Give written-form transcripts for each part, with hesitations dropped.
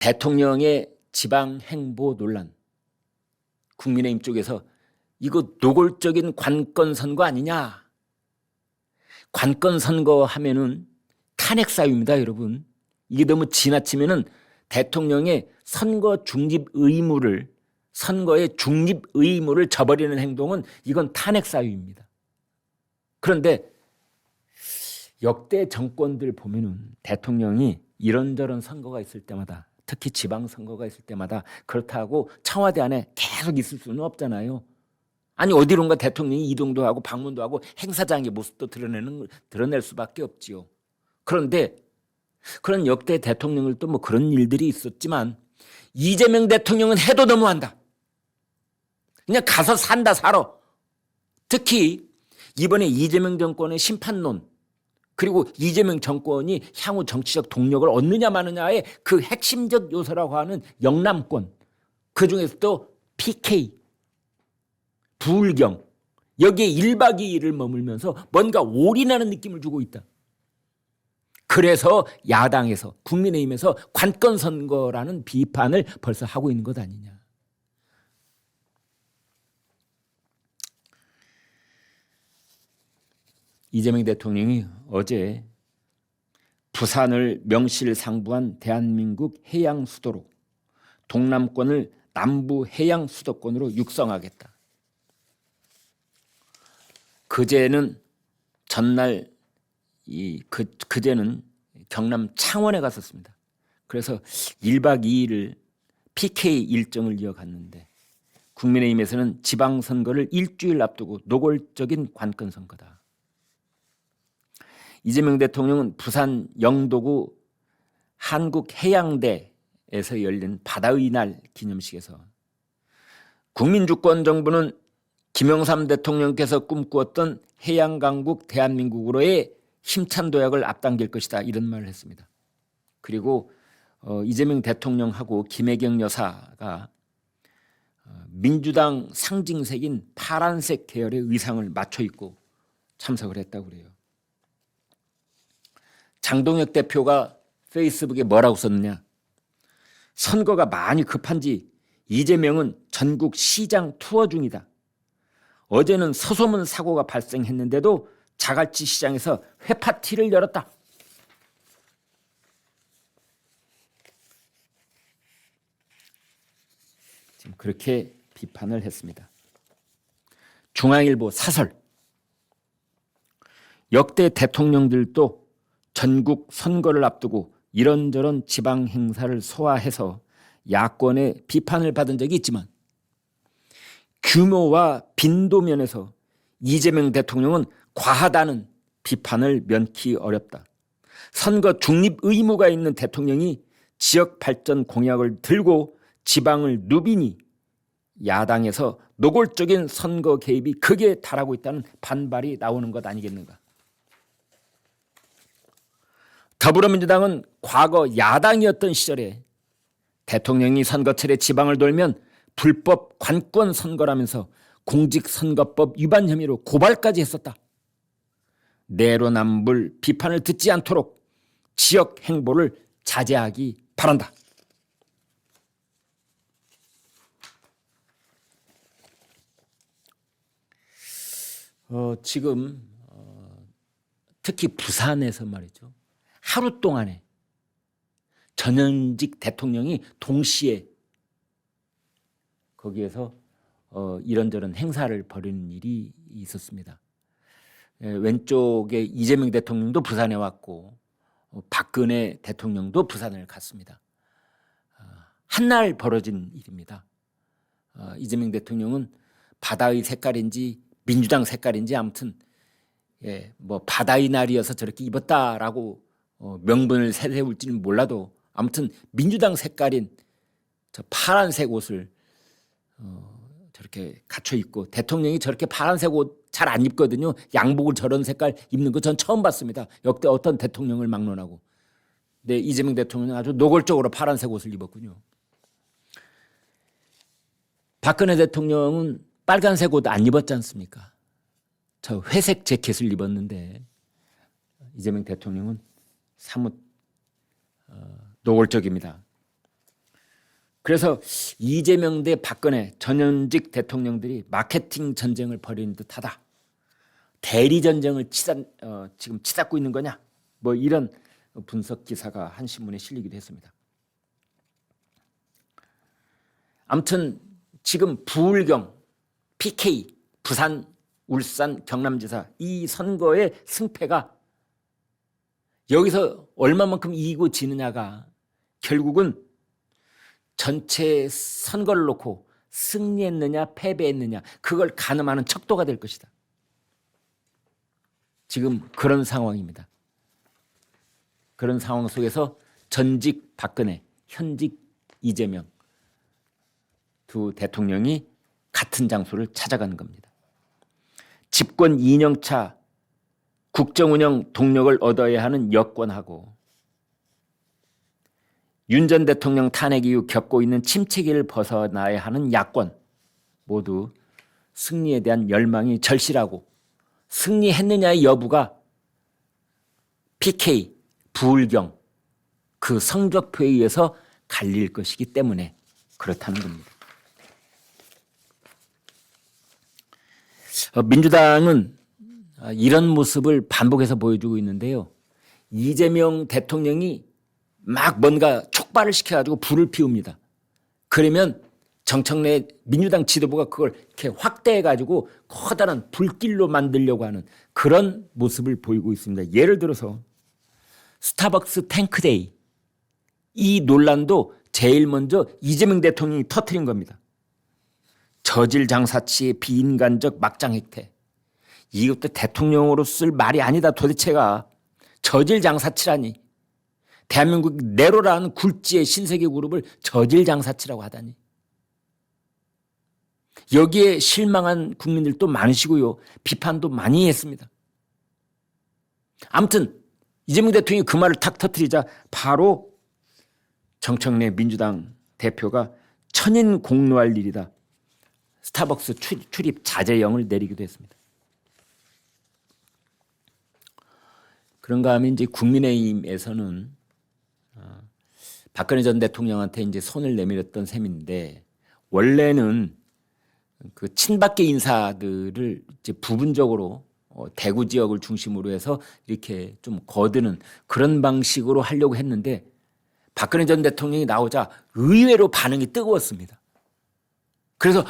대통령의 지방 행보 논란, 국민의힘 쪽에서 이거 노골적인 관건 선거 아니냐? 관건 선거 하면은 탄핵 사유입니다, 여러분. 이게 너무 지나치면은 대통령의 선거의 중립 의무를 저버리는 행동은 이건 탄핵 사유입니다. 그런데 역대 정권들 보면은 대통령이 이런저런 선거가 있을 때마다, 특히 지방선거가 있을 때마다 그렇다고 청와대 안에 계속 있을 수는 없잖아요. 아니 어디론가 대통령이 이동도 하고 방문도 하고 행사장의 모습도 드러낼 수밖에 없지요. 그런데 그런 역대 대통령들도 뭐 그런 일들이 있었지만 이재명 대통령은 해도 너무한다. 그냥 가서 산다 살아. 특히 이번에 이재명 정권의 심판론, 그리고 이재명 정권이 향후 정치적 동력을 얻느냐 마느냐의 그 핵심적 요소라고 하는 영남권, 그중에서도 PK, 부울경, 여기에 1박 2일을 머물면서 뭔가 올인하는 느낌을 주고 있다. 그래서 야당에서, 국민의힘에서 관건 선거라는 비판을 벌써 하고 있는 것 아니냐. 이재명 대통령이 어제 부산을 명실상부한 대한민국 해양 수도로, 동남권을 남부 해양 수도권으로 육성하겠다. 그제는 전날 그제는 경남 창원에 갔었습니다. 그래서 1박 2일을 PK 일정을 이어갔는데 국민의힘에서는 지방선거를 일주일 앞두고 노골적인 관건 선거다. 이재명 대통령은 부산 영도구 한국해양대에서 열린 바다의 날 기념식에서 국민주권 정부는 김영삼 대통령께서 꿈꾸었던 해양강국 대한민국으로의 힘찬 도약을 앞당길 것이다, 이런 말을 했습니다. 그리고 이재명 대통령하고 김혜경 여사가 민주당 상징색인 파란색 계열의 의상을 맞춰 입고 참석을 했다고 그래요. 장동혁 대표가 페이스북에 뭐라고 썼느냐? 선거가 많이 급한지 이재명은 전국 시장 투어 중이다. 어제는 서소문 사고가 발생했는데도 자갈치 시장에서 회파티를 열었다. 지금 그렇게 비판을 했습니다. 중앙일보 사설, 역대 대통령들도 전국 선거를 앞두고 이런저런 지방 행사를 소화해서 야권의 비판을 받은 적이 있지만 규모와 빈도 면에서 이재명 대통령은 과하다는 비판을 면키 어렵다. 선거 중립 의무가 있는 대통령이 지역 발전 공약을 들고 지방을 누비니 야당에서 노골적인 선거 개입이 극에 달하고 있다는 반발이 나오는 것 아니겠는가. 더불어민주당은 과거 야당이었던 시절에 대통령이 선거철에 지방을 돌면 불법 관권 선거라면서 공직선거법 위반 혐의로 고발까지 했었다. 내로남불 비판을 듣지 않도록 지역 행보를 자제하기 바란다. 지금 특히 부산에서 말이죠. 하루 동안에 전현직 대통령이 동시에 거기에서 이런저런 행사를 벌이는 일이 있었습니다. 왼쪽에 이재명 대통령도 부산에 왔고 박근혜 대통령도 부산을 갔습니다. 한날 벌어진 일입니다. 이재명 대통령은 바다의 색깔인지 민주당 색깔인지 아무튼 뭐 바다의 날이어서 저렇게 입었다라고 명분을 세울지는 몰라도 아무튼 민주당 색깔인 저 파란색 옷을 저렇게 갖춰 입고, 대통령이 저렇게 파란색 옷 잘 안 입거든요. 양복을 저런 색깔 입는 거 전 처음 봤습니다. 역대 어떤 대통령을 막론하고. 근데 이재명 대통령은 아주 노골적으로 파란색 옷을 입었군요. 박근혜 대통령은 빨간색 옷 안 입었지 않습니까? 저 회색 재킷을 입었는데 이재명 대통령은 사뭇 노골적입니다. 그래서 이재명 대 박근혜 전현직 대통령들이 마케팅 전쟁을 벌이는 듯하다. 대리 전쟁을 지금 치닫고 있는 거냐? 뭐 이런 분석 기사가 한 신문에 실리기도 했습니다. 아무튼 지금 부울경, PK, 부산, 울산, 경남지사 이 선거의 승패가 여기서 얼마만큼 이기고 지느냐가 결국은 전체 선거를 놓고 승리했느냐 패배했느냐 그걸 가늠하는 척도가 될 것이다. 지금 그런 상황입니다. 그런 상황 속에서 전직 박근혜, 현직 이재명 두 대통령이 같은 장소를 찾아가는 겁니다. 집권 2년차 국정운영 동력을 얻어야 하는 여권하고 윤 전 대통령 탄핵 이후 겪고 있는 침체기를 벗어나야 하는 야권 모두 승리에 대한 열망이 절실하고 승리했느냐의 여부가 PK, 부울경 그 성적표에 의해서 갈릴 것이기 때문에 그렇다는 겁니다. 민주당은 이런 모습을 반복해서 보여주고 있는데요. 이재명 대통령이 막 뭔가 촉발을 시켜가지고 불을 피웁니다. 그러면 정청래 민주당 지도부가 그걸 이렇게 확대해가지고 커다란 불길로 만들려고 하는 그런 모습을 보이고 있습니다. 예를 들어서 스타벅스 탱크데이 이 논란도 제일 먼저 이재명 대통령이 터뜨린 겁니다. 저질 장사치의 비인간적 막장 행태. 이것도 대통령으로 쓸 말이 아니다. 도대체가 저질 장사치라니. 대한민국 네로라는 굴지의 신세계 그룹을 저질 장사치라고 하다니. 여기에 실망한 국민들도 많으시고요. 비판도 많이 했습니다. 아무튼 이재명 대통령이 그 말을 탁 터뜨리자 바로 정청래 민주당 대표가 천인 공노할 일이다. 스타벅스 출입 자제령을 내리기도 했습니다. 그런가 하면 이제 국민의힘에서는 박근혜 전 대통령한테 이제 손을 내밀었던 셈인데 원래는 그 친박계 인사들을 이제 부분적으로 대구 지역을 중심으로 해서 이렇게 좀 거드는 그런 방식으로 하려고 했는데 박근혜 전 대통령이 나오자 의외로 반응이 뜨거웠습니다. 그래서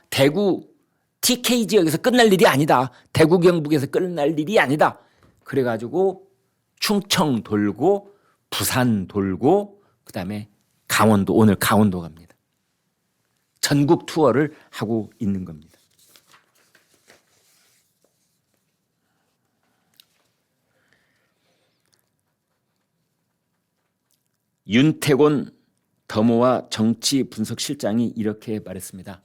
대구 TK 지역에서 끝날 일이 아니다. 대구 경북에서 끝날 일이 아니다. 그래가지고 충청 돌고 부산 돌고 그다음에 강원도 오늘 강원도 갑니다. 전국 투어를 하고 있는 겁니다. 윤태곤 더모아 정치 분석 실장이 이렇게 말했습니다.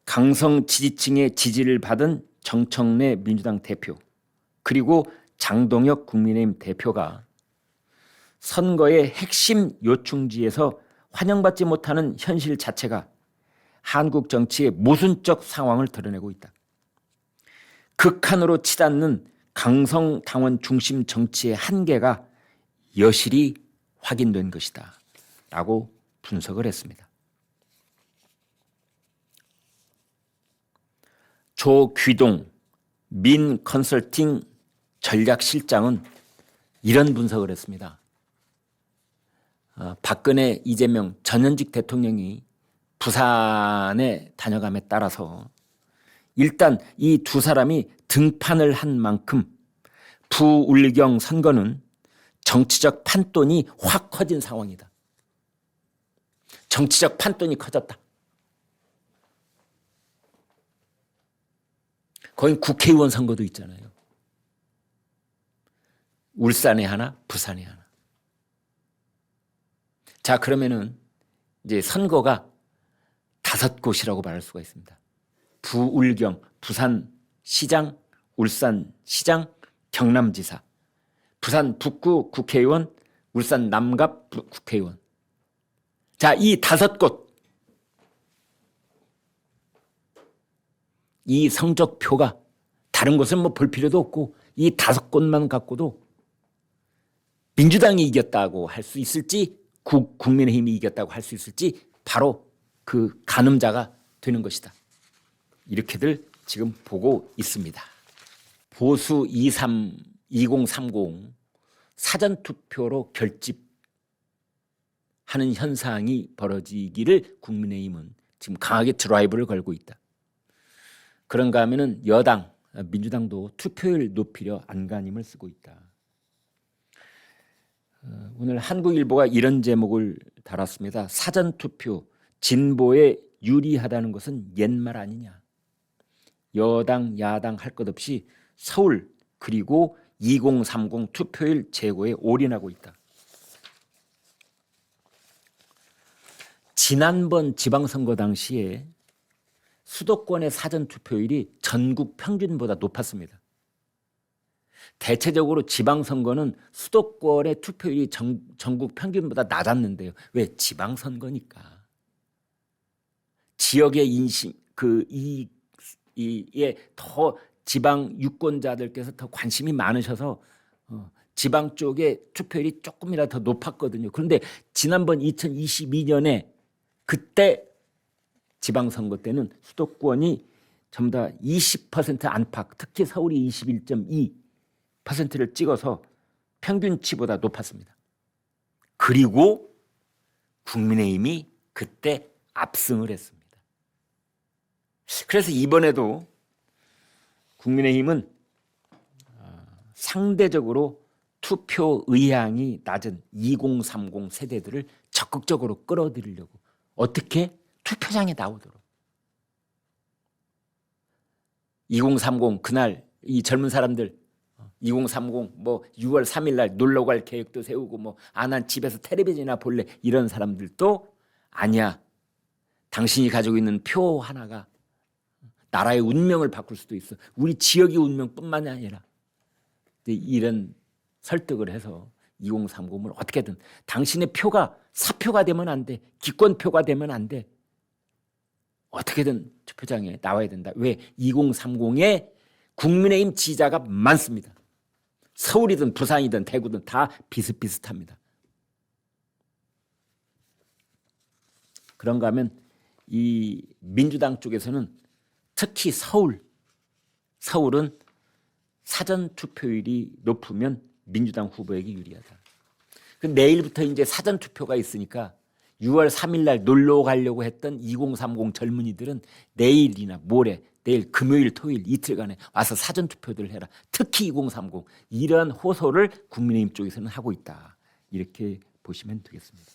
강성 지지층의 지지를 받은 정청래 민주당 대표 그리고 장동혁 국민의힘 대표가 선거의 핵심 요충지에서 환영받지 못하는 현실 자체가 한국 정치의 모순적 상황을 드러내고 있다. 극한으로 치닫는 강성 당원 중심 정치의 한계가 여실히 확인된 것이다. 라고 분석을 했습니다. 조귀동 민컨설팅 전략실장은 이런 분석을 했습니다. 박근혜, 이재명 전현직 대통령이 부산에 다녀감에 따라서 일단 이 두 사람이 등판을 한 만큼 부울경 선거는 정치적 판돈이 확 커진 상황이다. 정치적 판돈이 커졌다. 거긴 국회의원 선거도 있잖아요. 울산에 하나, 부산에 하나. 자, 그러면은 이제 선거가 5곳이라고 말할 수가 있습니다. 부울경, 부산 시장, 울산 시장, 경남지사, 부산 북구 국회의원, 울산 남갑 국회의원. 자, 이 5곳. 이 성적표가 다른 곳은 뭐 볼 필요도 없고 이 5곳만 갖고도 민주당이 이겼다고 할 수 있을지 국민의힘이 이겼다고 할 수 있을지 바로 그 가늠자가 되는 것이다. 이렇게들 지금 보고 있습니다. 보수 2030 사전투표로 결집하는 현상이 벌어지기를 국민의힘은 지금 강하게 드라이브를 걸고 있다. 그런가 하면은 여당 민주당도 투표율 높이려 안간힘을 쓰고 있다. 오늘 한국일보가 이런 제목을 달았습니다. 사전투표 진보에 유리하다는 것은 옛말 아니냐. 여당 야당 할 것 없이 서울 그리고 2030 투표일 제고에 올인하고 있다. 지난번 지방선거 당시에 수도권의 사전투표율이 전국 평균보다 높았습니다. 대체적으로 지방선거는 수도권의 투표율이 전국 평균보다 낮았는데요. 왜? 지방선거니까. 지역의 인심, 이에 더 지방 유권자들께서 더 관심이 많으셔서 지방 쪽에 투표율이 조금이라도 더 높았거든요. 그런데 지난번 2022년에 그때 지방선거 때는 수도권이 전부 다 20% 안팎, 특히 서울이 21.2%를 찍어서 평균치보다 높았습니다. 그리고 국민의힘이 그때 압승을 했습니다. 그래서 이번에도 국민의힘은 상대적으로 투표 의향이 낮은 2030 세대들을 적극적으로 끌어들이려고 어떻게 투표장에 나오도록 2030 그날 이 젊은 사람들 2030 뭐 6월 3일 날 놀러 갈 계획도 세우고 뭐 난 집에서 텔레비전이나 볼래 이런 사람들도 아니야. 당신이 가지고 있는 표 하나가 나라의 운명을 바꿀 수도 있어. 우리 지역의 운명뿐만 아니라 이런 설득을 해서 2030을 어떻게든 당신의 표가 사표가 되면 안 돼. 기권표가 되면 안 돼. 어떻게든 투표장에 나와야 된다. 왜? 2030에 국민의힘 지지자가 많습니다. 서울이든 부산이든 대구든 다 비슷비슷합니다. 그런가 하면 이 민주당 쪽에서는 특히 서울은 사전 투표율이 높으면 민주당 후보에게 유리하다. 내일부터 이제 사전 투표가 있으니까 6월 3일 날 놀러 가려고 했던 2030 젊은이들은 내일이나 모레, 내일 금요일 토요일 이틀간에 와서 사전 투표들을 해라. 특히 2030 이런 호소를 국민의힘 쪽에서는 하고 있다. 이렇게 보시면 되겠습니다.